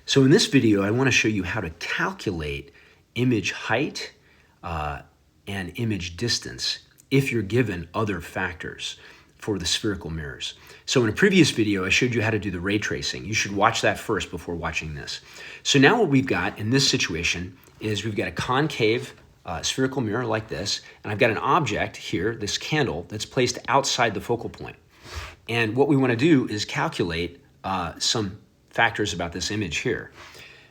So in this video, I want to show you how to calculate image height and image distance if you're given other factors for the spherical mirrors. So in a previous video, I showed you how to do the ray tracing. You should watch that first before watching this. So now what we've got in this situation is we've got a concave spherical mirror like this, and I've got an object here, this candle, that's placed outside the focal point. And what we want to do is calculate some factors about this image here.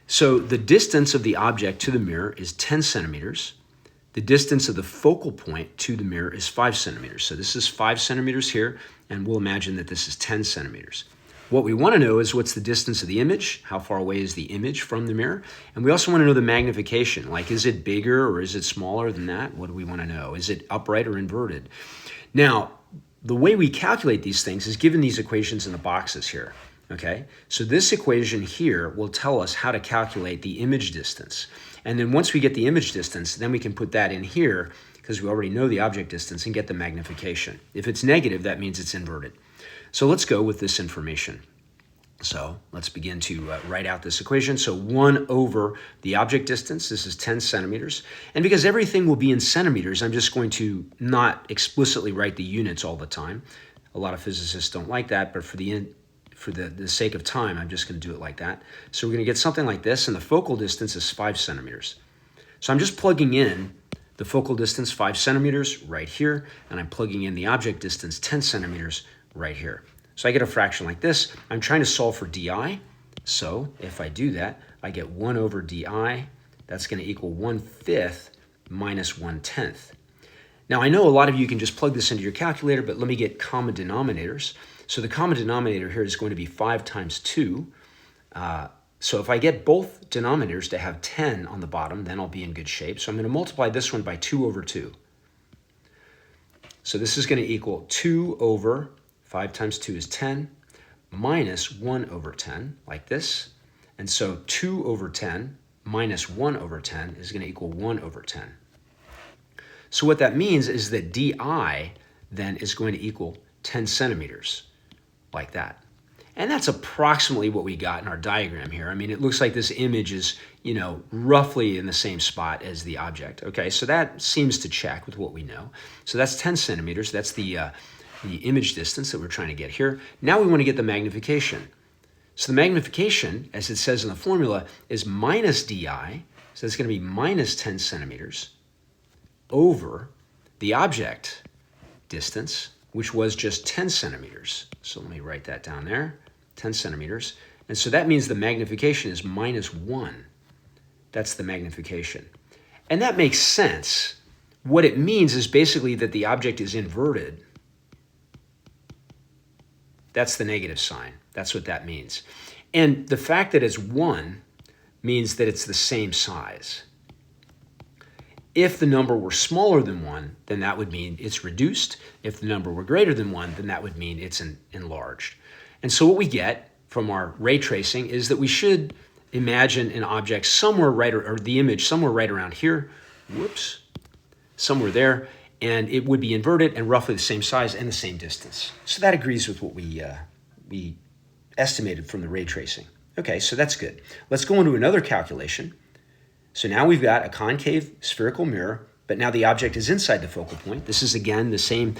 So the distance of the object to the mirror is 10 centimeters. The distance of the focal point to the mirror is 5 centimeters. So this is 5 centimeters here, and we'll imagine that this is 10 centimeters. What we want to know is what's the distance of the image, how far away is the image from the mirror, and we also want to know the magnification, like is it bigger or is it smaller than that? What do we want to know? Is it upright or inverted? Now, the way we calculate these things is given these equations in the boxes here. Okay, so this equation here will tell us how to calculate the image distance. And then once we get the image distance, then we can put that in here because we already know the object distance and get the magnification. If it's negative, that means it's inverted. So let's go with this information. So let's begin to write out this equation. So 1 over the object distance, this is 10 centimeters. And because everything will be in centimeters, I'm just going to not explicitly write the units all the time. A lot of physicists don't like that, but for the sake of time, I'm just going to do it like that. So we're going to get something like this, and the focal distance is 5 centimeters. So I'm just plugging in the focal distance 5 centimeters right here, and I'm plugging in the object distance 10 centimeters right here. So I get a fraction like this. I'm trying to solve for di. So if I do that, I get 1 over di. That's going to equal 1/5 minus 1/10. Now I know a lot of you can just plug this into your calculator, but let me get common denominators. So the common denominator here is going to be 5 times 2. So if I get both denominators to have 10 on the bottom, then I'll be in good shape. So I'm going to multiply this one by 2 over 2. So this is going to equal 2 over 5 times 2 is 10 minus 1 over 10, like this. And so 2 over 10 minus 1 over 10 is going to equal 1 over 10. So what that means is that di then is going to equal 10 centimeters, like that. And that's approximately what we got in our diagram here. I mean, it looks like this image is, roughly in the same spot as the object. Okay, so that seems to check with what we know. So that's 10 centimeters. That's the image distance that we're trying to get here. Now we want to get the magnification. So the magnification, as it says in the formula, is minus di. So it's going to be minus 10 centimeters over the object distance, which was just 10 centimeters. So let me write that down there, 10 centimeters. And so that means the magnification is minus 1. That's the magnification. And that makes sense. What it means is basically that the object is inverted. That's the negative sign. That's what that means. And the fact that it's 1 means that it's the same size. If the number were smaller than 1, then that would mean it's reduced. If the number were greater than 1, then that would mean it's enlarged. And so what we get from our ray tracing is that we should imagine an object somewhere right, or the image somewhere right around here, whoops, somewhere there, and it would be inverted and roughly the same size and the same distance. So that agrees with what we estimated from the ray tracing. Okay, so that's good. Let's go into another calculation. So now we've got a concave spherical mirror, but now the object is inside the focal point. This is, again, the same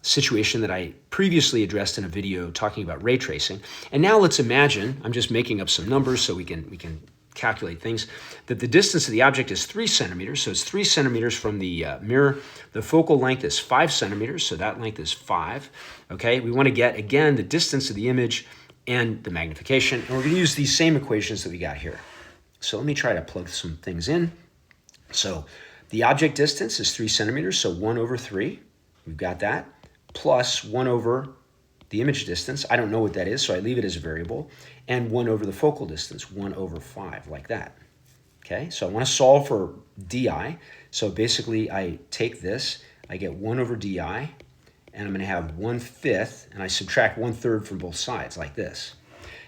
situation that I previously addressed in a video talking about ray tracing. And now let's imagine, I'm just making up some numbers so we can calculate things, that the distance of the object is 3 centimeters. So it's 3 centimeters from the mirror. The focal length is 5 centimeters, so that length is 5. Okay, we want to get, again, the distance of the image and the magnification. And we're going to use these same equations that we got here. So let me try to plug some things in. So the object distance is 3 centimeters, so 1 over 3. We've got that. Plus 1 over the image distance. I don't know what that is, so I leave it as a variable. And 1 over the focal distance, 1 over 5, like that. Okay, so I want to solve for di. So basically, I take this, I get 1 over di, and I'm going to have 1/5, and I subtract 1/3 from both sides, like this.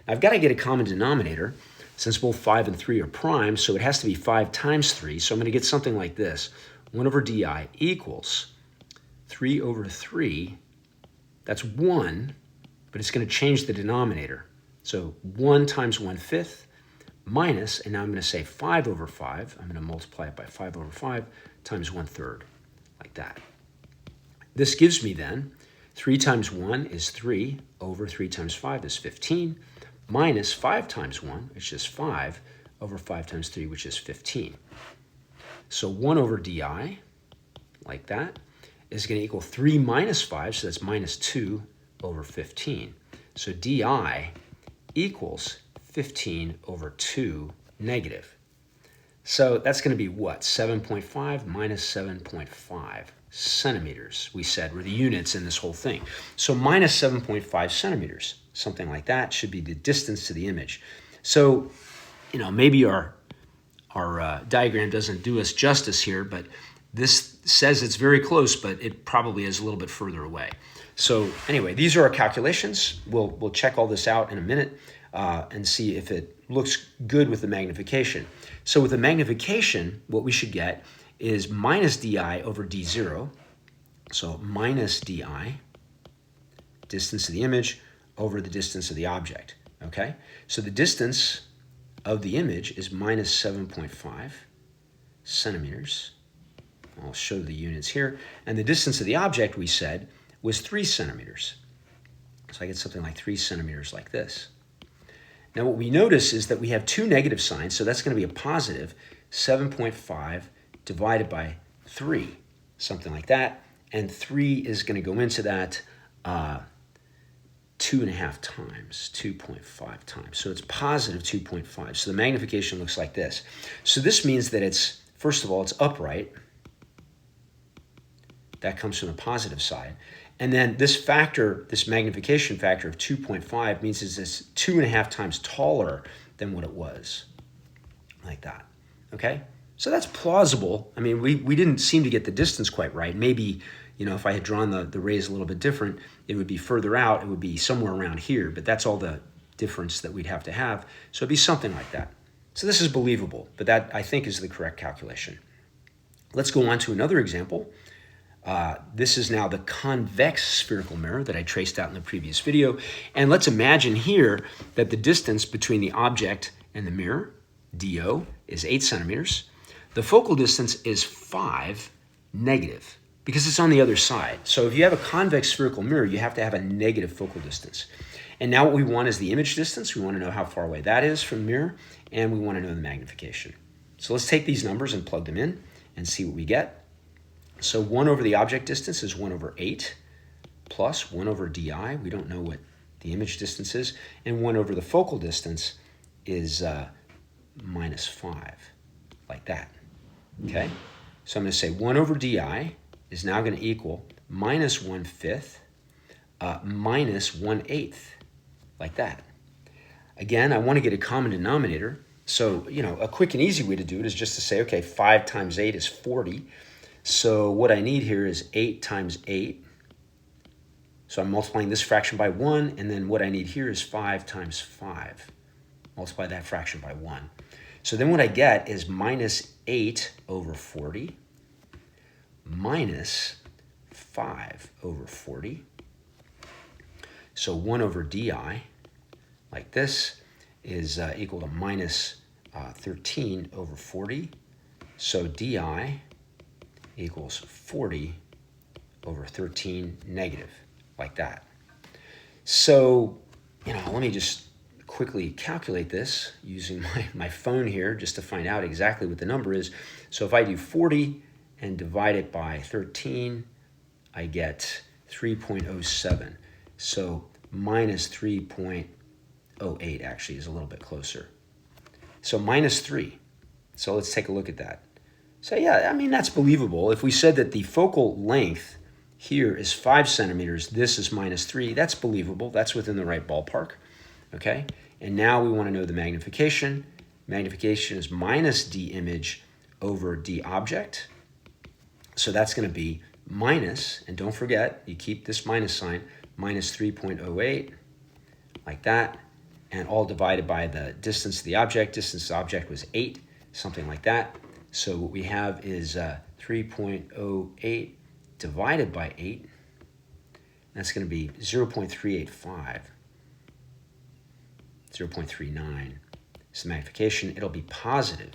Now, I've got to get a common denominator, since both 5 and 3 are prime, so it has to be 5 times 3. So I'm going to get something like this. 1 over di equals 3 over 3. That's 1, but it's going to change the denominator. So 1 times 1/5 minus, and now I'm going to say 5 over 5. I'm going to multiply it by 5 over 5 times 1/3, like that. This gives me then 3 times 1 is 3 over 3 times 5 is 15, minus 5 times 1, which is 5, over 5 times 3, which is 15. So 1 over di, like that, is going to equal 3 minus 5, so that's minus 2 over 15. So di equals 15 over 2 negative. So that's going to be what? 7.5 minus 7.5 centimeters, we said, were the units in this whole thing. So minus 7.5 centimeters, something like that, should be the distance to the image. So, you know, maybe our diagram doesn't do us justice here, but this says it's very close, but it probably is a little bit further away. So anyway, these are our calculations. We'll check all this out in a minute and see if it looks good with the magnification. So with the magnification, what we should get is minus di over d0. So minus di, distance of the image, over the distance of the object. Okay? So the distance of the image is minus 7.5 centimeters. I'll show the units here. And the distance of the object, we said, was 3 centimeters. So I get something like 3 centimeters like this. Now what we notice is that we have two negative signs, so that's going to be a positive 7.5 divided by 3, something like that. And 3 is going to go into that 2.5 times, 2.5 times. So it's positive 2.5. So the magnification looks like this. So this means that it's, first of all, it's upright. That comes from the positive side. And then this factor, this magnification factor of 2.5 means it's 2.5 times taller than what it was, like that, okay? So that's plausible. I mean, we didn't seem to get the distance quite right. Maybe, you know, if I had drawn the rays a little bit different, it would be further out. It would be somewhere around here, but that's all the difference that we'd have to have. So it'd be something like that. So this is believable, but that, I think, is the correct calculation. Let's go on to another example. This is now the convex spherical mirror that I traced out in the previous video. And let's imagine here that the distance between the object and the mirror, DO, is 8 centimeters. The focal distance is 5 negative because it's on the other side. So if you have a convex spherical mirror, you have to have a negative focal distance. And now what we want is the image distance. We want to know how far away that is from the mirror, and we want to know the magnification. So let's take these numbers and plug them in and see what we get. So 1 over the object distance is 1 over 8 plus 1 over di. We don't know what the image distance is. And 1 over the focal distance is minus 5, like that. Okay? So I'm going to say 1 over di is now going to equal minus 1/5 minus 1/8, like that. Again, I want to get a common denominator. So, you know, a quick and easy way to do it is just to say, okay, 5 times 8 is 40. So what I need here is 8 times 8. So I'm multiplying this fraction by 1, and then what I need here is 5 times 5. Multiply that fraction by 1. So then what I get is minus 8 over 40 minus 5 over 40. So 1 over di, like this, is equal to minus 13 over 40. So di equals 40 over 13 negative, like that. So, you know, let me just quickly calculate this using my phone here just to find out exactly what the number is. So if I do 40 and divide it by 13, I get 3.07. So minus 3.08 actually is a little bit closer. So minus 3. So let's take a look at that. So yeah, I mean, that's believable. If we said that the focal length here is 5 centimeters, this is minus 3, that's believable. That's within the right ballpark, okay? And now we want to know the magnification. Magnification is minus d image over d object. So that's going to be minus, and don't forget, you keep this minus sign, minus 3.08, like that, and all divided by the distance to the object. Distance to the object was 8, something like that. So what we have is 3.08 divided by 8. That's going to be 0.385, 0.39. is the magnification. It'll be positive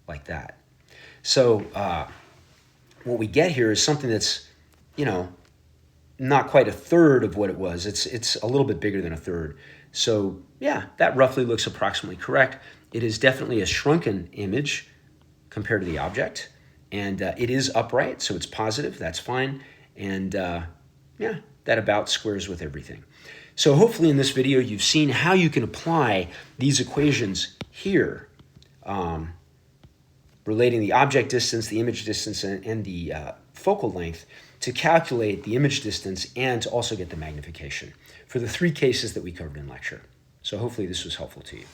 like that. So what we get here is something that's, not quite a third of what it was. It's a little bit bigger than a third. So yeah, that roughly looks approximately correct. It is definitely a shrunken image compared to the object, and it is upright, so it's positive. That's fine, and yeah, that about squares with everything. So hopefully in this video you've seen how you can apply these equations here, relating the object distance, the image distance, and the focal length to calculate the image distance and to also get the magnification for the three cases that we covered in lecture. So hopefully this was helpful to you.